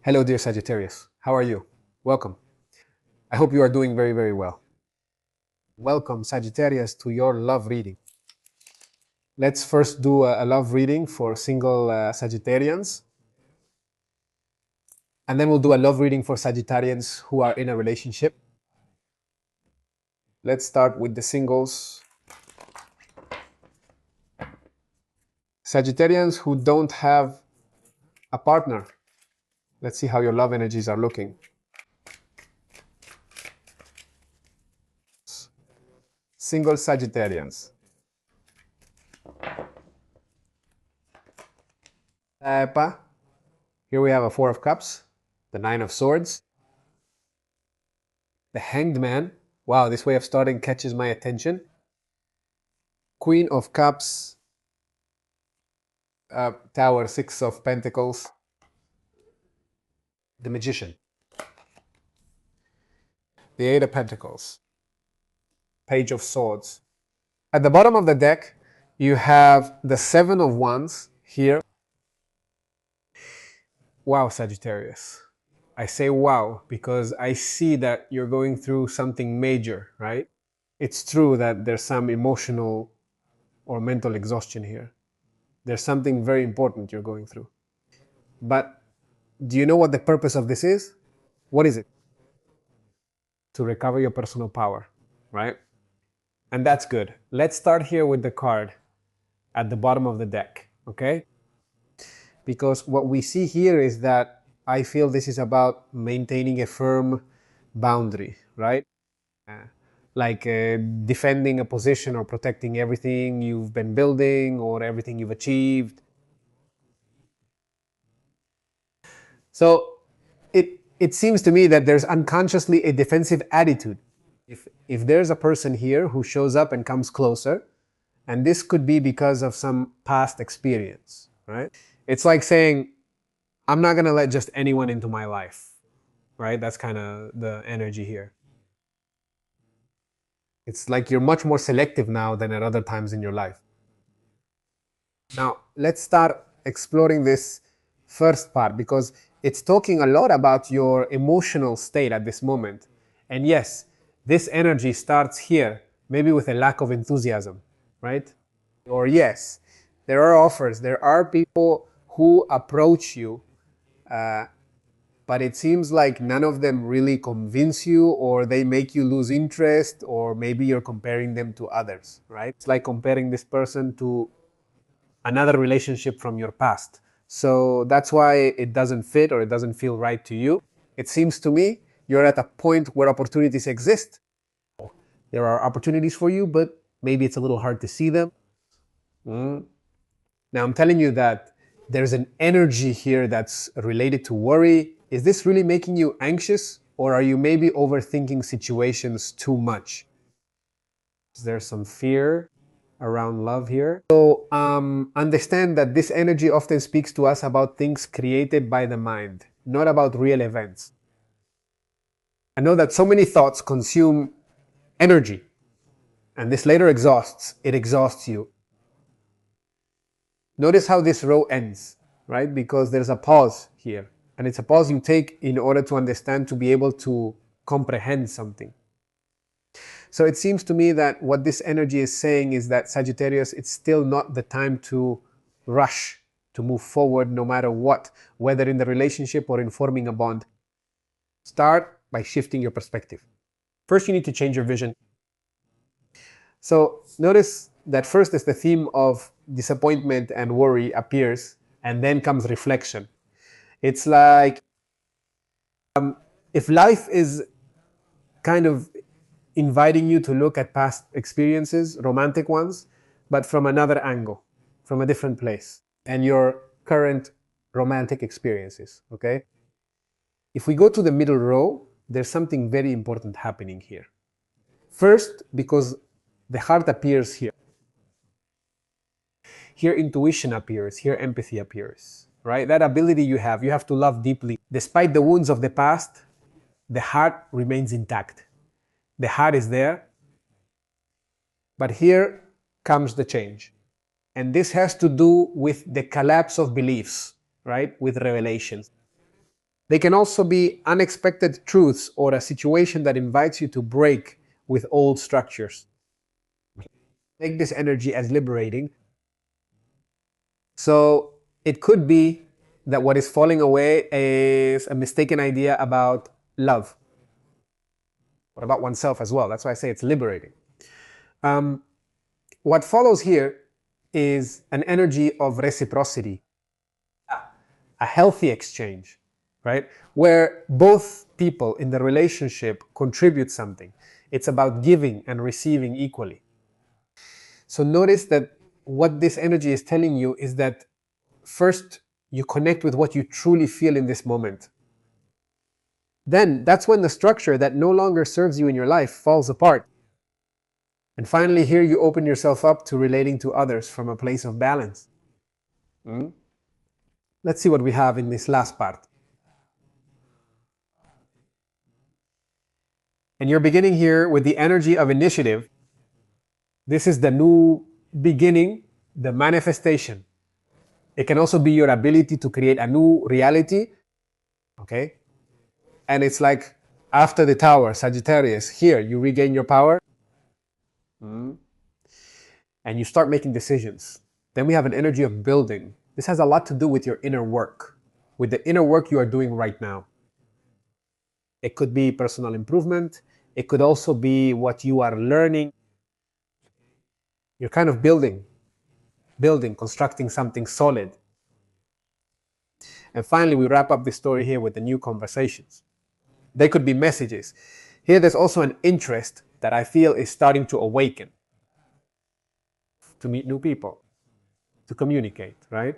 Hello, dear Sagittarius. How are you? Welcome. I hope you are doing very, very well. Welcome, Sagittarius, to your love reading. Let's first do a love reading for single Sagittarians. And then we'll do a love reading for Sagittarians who are in a relationship. Let's start with the singles. Sagittarians who don't have a partner. Let's see how your love energies are looking. Single Sagittarians. Here we have a Four of Cups, the Nine of Swords, the Hanged Man. Wow, this way of starting catches my attention. Queen of Cups, Tower, Six of Pentacles, the Magician, the Eight of Pentacles, Page of Swords. At the bottom of the deck, you have the Seven of Wands here. Wow, Sagittarius. I say wow because I see that you're going through something major, right? It's true that there's some emotional or mental exhaustion here. There's something very important you're going through. But do you know what the purpose of this is? What is it? To recover your personal power, right? And that's good. Let's start here with the card at the bottom of the deck, okay? Because what we see here is that I feel this is about maintaining a firm boundary, right? Defending a position or protecting everything you've been building or everything you've achieved. So it seems to me that there's unconsciously a defensive attitude. If there's a person here who shows up and comes closer, and this could be because of some past experience, right? It's like saying, I'm not going to let just anyone into my life, right? That's kind of the energy here. It's like you're much more selective now than at other times in your life. Now, let's start exploring this first part because it's talking a lot about your emotional state at this moment. And yes, this energy starts here, maybe with a lack of enthusiasm, right? Or yes, there are offers, there are people who approach you, but it seems like none of them really convince you, or they make you lose interest, or maybe you're comparing them to others, right? It's like comparing this person to another relationship from your past. So that's why it doesn't fit or it doesn't feel right to you. It seems to me you're at a point where opportunities exist. There are opportunities for you, but maybe it's a little hard to see them. Now I'm telling you that there's an energy here that's related to worry. Is this really making you anxious, or are you maybe overthinking situations too much? Is there some fear around love here? So understand that this energy often speaks to us about things created by the mind, not about real events. I know that so many thoughts consume energy, and this later exhausts. It exhausts you. Notice how this row ends, right? Because there's a pause here. And it's a pause you take in order to understand, to be able to comprehend something. So it seems to me that what this energy is saying is that, Sagittarius, it's still not the time to rush to move forward no matter what, whether in the relationship or in forming a bond. Start by shifting your perspective. First, you need to change your vision. So notice that first is the theme of disappointment and worry appears, and then comes reflection. It's like if life is kind of inviting you to look at past experiences, romantic ones, but from another angle, from a different place, and your current romantic experiences, okay? If we go to the middle row, there's something very important happening here. First, because the heart appears here. Here intuition appears, here empathy appears, right? That ability you have to love deeply. Despite the wounds of the past, the heart remains intact. The heart is there, but here comes the change. And this has to do with the collapse of beliefs, right? With revelations. They can also be unexpected truths or a situation that invites you to break with old structures. Take this energy as liberating. So it could be that what is falling away is a mistaken idea about love, but about oneself as well. That's why I say it's liberating. What follows here is an energy of reciprocity, a healthy exchange, right? Where both people in the relationship contribute something. It's about giving and receiving equally. So notice that what this energy is telling you is that first you connect with what you truly feel in this moment. Then that's when the structure that no longer serves you in your life falls apart. And finally, here you open yourself up to relating to others from a place of balance. Let's see what we have in this last part. And you're beginning here with the energy of initiative. This is the new beginning, the manifestation. It can also be your ability to create a new reality. Okay? And it's like after the tower, Sagittarius, here you regain your power. And you start making decisions. Then we have an energy of building. This has a lot to do with your inner work, with the inner work you are doing right now. It could be personal improvement. It could also be what you are learning. You're kind of building, constructing something solid. And finally, we wrap up this story here with the new conversations. They could be messages. Here, there's also an interest that I feel is starting to awaken, to meet new people, to communicate, right?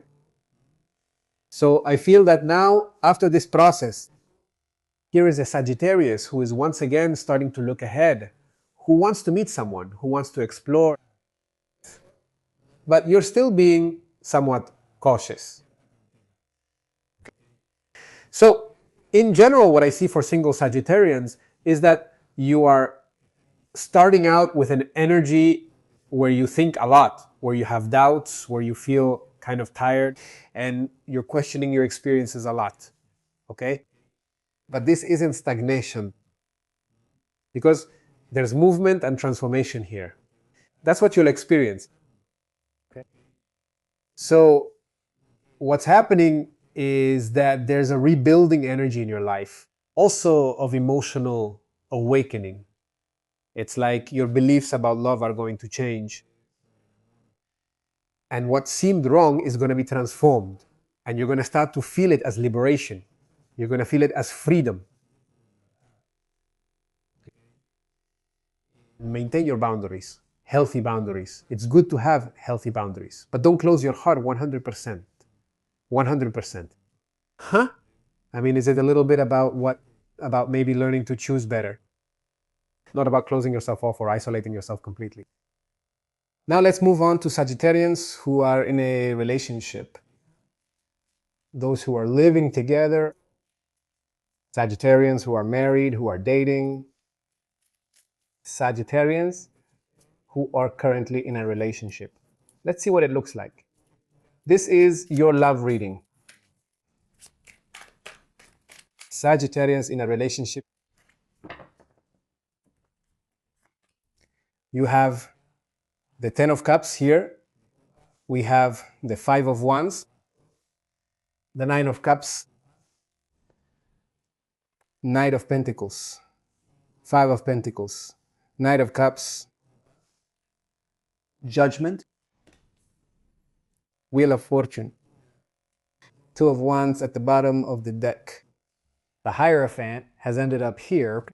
So I feel that now, after this process, here is a Sagittarius who is once again starting to look ahead, who wants to meet someone, who wants to explore. But you're still being somewhat cautious. So, in general, what I see for single Sagittarians is that you are starting out with an energy where you think a lot, where you have doubts, where you feel kind of tired, and you're questioning your experiences a lot. Okay? But this isn't stagnation, because there's movement and transformation here. That's what you'll experience. Okay? So, what's happening is that there's a rebuilding energy in your life, also of emotional awakening. It's like your beliefs about love are going to change. And what seemed wrong is going to be transformed. And you're going to start to feel it as liberation. You're going to feel it as freedom. Maintain your boundaries, healthy boundaries. It's good to have healthy boundaries, but don't close your heart 100%. 100%. Huh? I mean, is it a little bit about about maybe learning to choose better? Not about closing yourself off or isolating yourself completely. Now let's move on to Sagittarians who are in a relationship. Those who are living together. Sagittarians who are married, who are dating. Sagittarians who are currently in a relationship. Let's see what it looks like. This is your love reading. Sagittarians in a relationship. You have the Ten of Cups here. We have the Five of Wands, the Nine of Cups, Knight of Pentacles, Five of Pentacles, Knight of Cups, Judgment, Wheel of Fortune, Two of Wands at the bottom of the deck. The Hierophant has ended up here.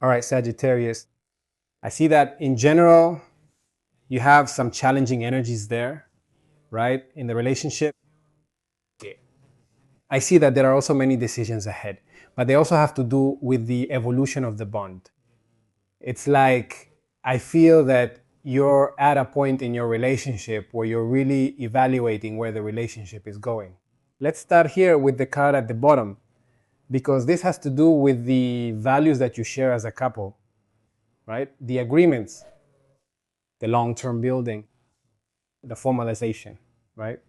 All right, Sagittarius. I see that in general, you have some challenging energies there, right? In the relationship. I see that there are also many decisions ahead, but they also have to do with the evolution of the bond. It's like, I feel that you're at a point in your relationship where you're really evaluating where the relationship is going. Let's start here with the card at the bottom, because this has to do with the values that you share as a couple, right? The agreements, the long-term building, the formalization, right?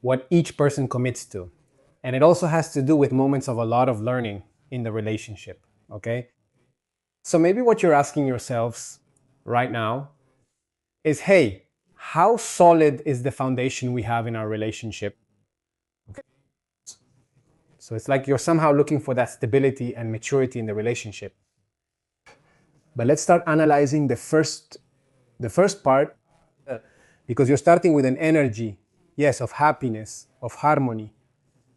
What each person commits to. And it also has to do with moments of a lot of learning in the relationship, okay? So maybe what you're asking yourselves right now is, hey, how solid is the foundation we have in our relationship? Okay. So it's like you're somehow looking for that stability and maturity in the relationship. But let's start analyzing the first part, because you're starting with an energy, yes, of happiness, of harmony,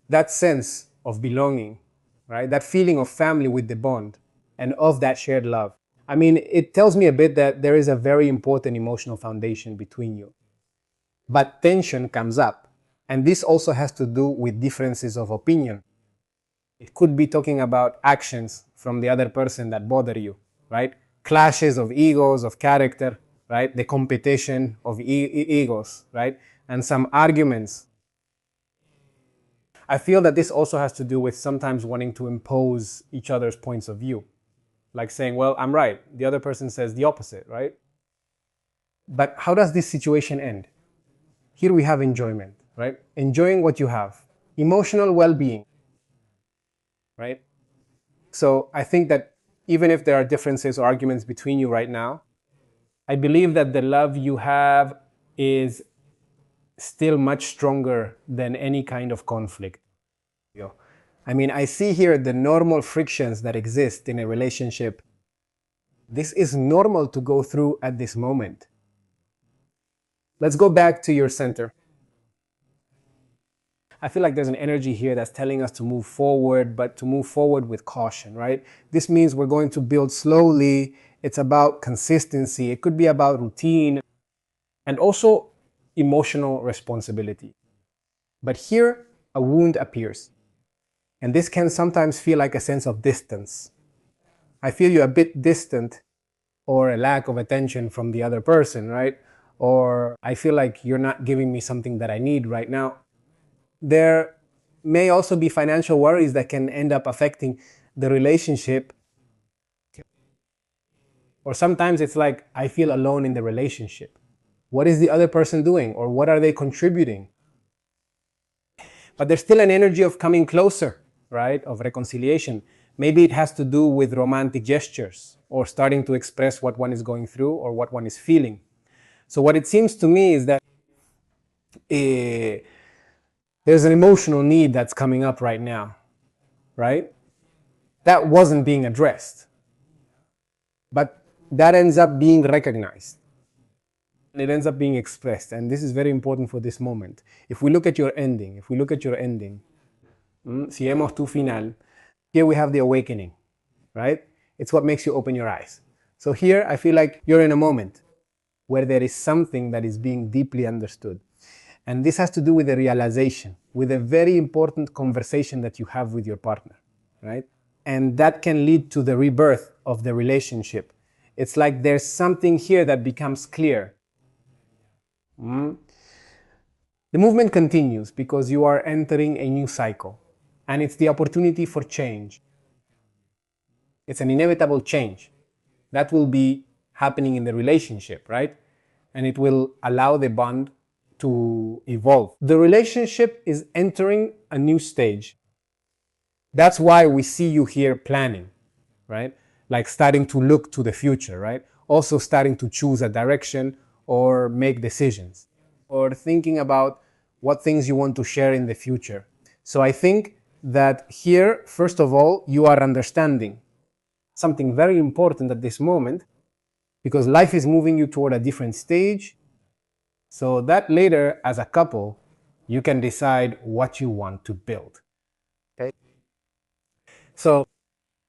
that sense of belonging, right? That feeling of family with the bond and of that shared love. I mean, it tells me a bit that there is a very important emotional foundation between you. But tension comes up. And this also has to do with differences of opinion. It could be talking about actions from the other person that bother you, right? Clashes of egos, of character, right? The competition of egos, right? And some arguments. I feel that this also has to do with sometimes wanting to impose each other's points of view. Like saying, well, I'm right. The other person says the opposite, right? But how does this situation end? Here we have enjoyment, right? Enjoying what you have. Emotional well-being, right? So I think that even if there are differences or arguments between you right now, I believe that the love you have is still much stronger than any kind of conflict. I mean, I see here the normal frictions that exist in a relationship. This is normal to go through at this moment. Let's go back to your center. I feel like there's an energy here that's telling us to move forward, but to move forward with caution, right? This means we're going to build slowly. It's about consistency. It could be about routine and also emotional responsibility. But here, a wound appears. And this can sometimes feel like a sense of distance. I feel you a bit distant, or a lack of attention from the other person, right? Or I feel like you're not giving me something that I need right now. There may also be financial worries that can end up affecting the relationship. Or sometimes it's like, I feel alone in the relationship. What is the other person doing? Or what are they contributing? But there's still an energy of coming closer, right? Of reconciliation. Maybe it has to do with romantic gestures or starting to express what one is going through or what one is feeling. So what it seems to me is that there's an emotional need that's coming up right now, right? That wasn't being addressed. But that ends up being recognized. It ends up being expressed. And this is very important for this moment. If we look at your ending, si vemos tu final, here we have the awakening, right? It's what makes you open your eyes. So here I feel like you're in a moment where there is something that is being deeply understood. And this has to do with the realization, with a very important conversation that you have with your partner, right? And that can lead to the rebirth of the relationship. It's like there's something here that becomes clear. The movement continues because you are entering a new cycle, and it's the opportunity for change. It's an inevitable change that will be happening in the relationship, right? And it will allow the bond to evolve. The relationship is entering a new stage. That's why we see you here planning, right? Like starting to look to the future, right? Also starting to choose a direction or make decisions, or thinking about what things you want to share in the future. So I think that here, first of all, you are understanding something very important at this moment, because life is moving you toward a different stage, so that later, as a couple, you can decide what you want to build. Okay? So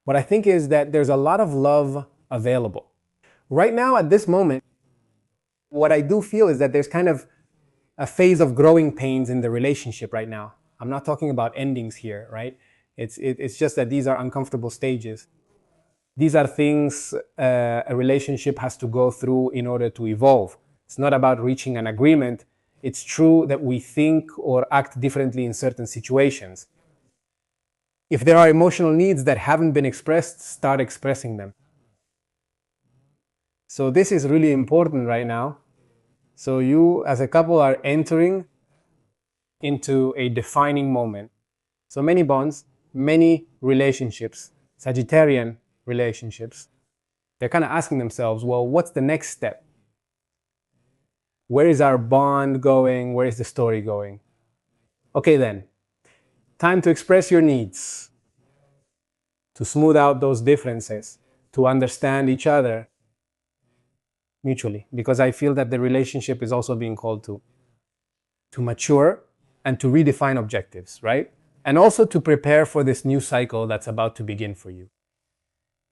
what I think is that there's a lot of love available. Right now, at this moment, what I do feel is that there's kind of a phase of growing pains in the relationship right now. I'm not talking about endings here, right? It's just that these are uncomfortable stages. These are things a relationship has to go through in order to evolve. It's not about reaching an agreement. It's true that we think or act differently in certain situations. If there are emotional needs that haven't been expressed, start expressing them. So this is really important right now. So you as a couple are entering into a defining moment. So many bonds, many relationships, Sagittarian relationships, they're kind of asking themselves, well, what's the next step? Where is our bond going? Where is the story going? Okay then, time to express your needs, to smooth out those differences, to understand each other mutually, because I feel that the relationship is also being called to mature and to redefine objectives, right? And also to prepare for this new cycle that's about to begin for you.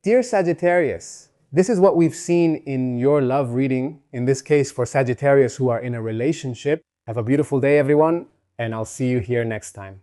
Dear Sagittarius, this is what we've seen in your love reading, in this case for Sagittarius who are in a relationship. Have a beautiful day, everyone, and I'll see you here next time.